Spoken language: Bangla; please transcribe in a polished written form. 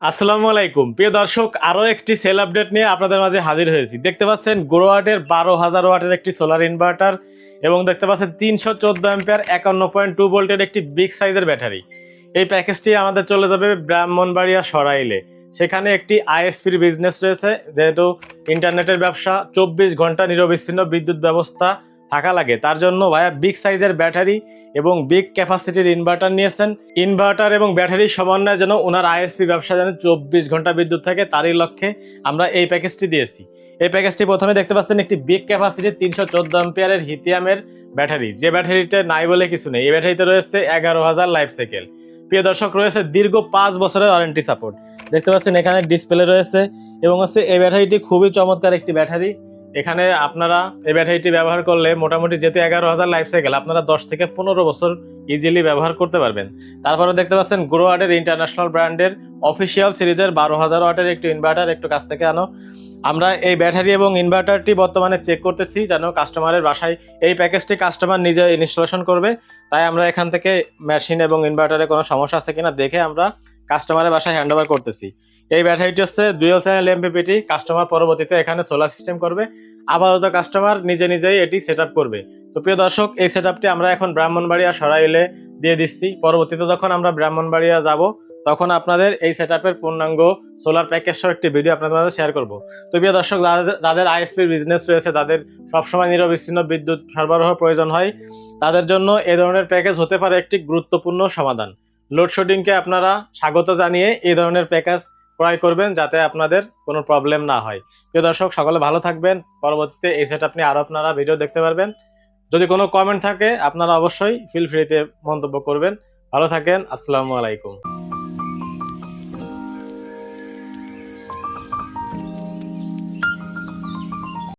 আসসালামু আলাইকুম প্রিয় দর্শক, আরও একটি সেল আপডেট নিয়ে আপনাদের মাঝে হাজির হয়েছি। দেখতে পাচ্ছেন গোরোয়াটের 12,000 ওয়াটের একটি সোলার ইনভার্টার এবং দেখতে পাচ্ছেন 314 অ্যাম্পিয়ার 51.2 ভোল্টের একটি বিগ সাইজের ব্যাটারি। এই প্যাকেজটি আমাদের চলে যাবে ব্রাহ্মণবাড়িয়া সরাইলে। সেখানে একটি আইএসপির বিজনেস রয়েছে, যেহেতু ইন্টারনেটের ব্যবসা 24 ঘন্টা নিরবিচ্ছিন্ন বিদ্যুৎ ব্যবস্থা থাকা লাগে, তার জন্য ভাইয়া বিগ সাইজের ব্যাটারি এবং বিগ ক্যাপাসিটির ইনভার্টার নিয়েছেন। ইনভার্টার এবং ব্যাটারির সমন্বয়ে যেন ওনার আইএসপি ব্যবসা যেন 24 ঘন্টা বিদ্যুৎ থাকে, তারই লক্ষ্যে আমরা এই প্যাকেজটি দিয়েছি। এই প্যাকেজটি প্রথমে দেখতে পাচ্ছেন একটি বিগ ক্যাপাসিটির 314 অ্যাম্পিয়ারের লিথিয়ামের ব্যাটারি, যে ব্যাটারিতে নাই বলে কিছু নেই। এই ব্যাটারিতে রয়েছে 11,000 লাইফ সাইকেল। প্রিয় দর্শক, রয়েছে দীর্ঘ 5 বছরের ওয়ারেন্টি সাপোর্ট। দেখতে পাচ্ছেন এখানে ডিসপ্লে রয়েছে এবং এই ব্যাটারিটি খুবই চমৎকার একটি ব্যাটারি। এখানে আপনারা এই ব্যাটারিটি ব্যবহার করলে মোটামুটি যেহেতু 11,000 লাইফ সাইকেল, আপনারা 10 থেকে 15 বছর ইজিলি ব্যবহার করতে পারবেন। তারপরে দেখতে পাচ্ছেন গোরোয়াটের ইন্টারন্যাশনাল ব্র্যান্ডের অফিসিয়াল সিরিজের 12,000 ওয়াটের একটি ইনভার্টার। একটু কাছ থেকে আনো। আমরা এই ব্যাটারি এবং ইনভার্টারটি বর্তমানে চেক করতেছি, যেন কাস্টমারের বাসায় এই প্যাকেজটি কাস্টমার নিজে ইনস্টলেশন করবে। তাই আমরা এখান থেকে মেশিন এবং ইনভার্টারে কোনো সমস্যা আছে কিনা দেখে আমরা কাস্টমারের বাসায় হ্যান্ড ওভার করতেছি। এই ব্যাটারিটি হচ্ছে ডুয়াল চ্যানেল এমপিপিটি। কাস্টমার পরবর্তীতে এখানে সোলার সিস্টেম করবে। আপাতত কাস্টমার নিজেই এটি সেট করবে। তো প্রিয় দর্শক, এই সেট আমরা এখন ব্রাহ্মণবাড়িয়া সরাইলে দিয়ে দিচ্ছি। পরবর্তীতে যখন আমরা ব্রাহ্মণবাড়িয়া যাব, তখন আপনাদের এই সেট পূর্ণাঙ্গ সোলার প্যাকেজ সহ একটি ভিডিও আপনাদের মাঝে শেয়ার করব। তো প্রিয় দর্শক, যাদের আইএসপির বিজনেস রয়েছে, তাদের সবসময় নিরবিচ্ছিন্ন বিদ্যুৎ সরবরাহ প্রয়োজন হয়, তাদের জন্য এই ধরনের প্যাকেজ হতে পারে একটি গুরুত্বপূর্ণ সমাধান। লোডশেডিংকে আপনারা স্বাগত জানিয়ে এই ধরনের প্যাকেজ ক্রয় করবেন, যাতে আপনাদের কোনো প্রবলেম না হয়। প্রিয় দর্শক, সকলে ভালো থাকবেন। পরবর্তীতে এই সেট নিয়ে আরও আপনারা ভিডিও দেখতে পারবেন। যদি কোনো কমেন্ট থাকে, আপনারা অবশ্যই ফিল ফ্রিতে মন্তব্য করবেন। ভালো থাকেন। আসসালামু আলাইকুম।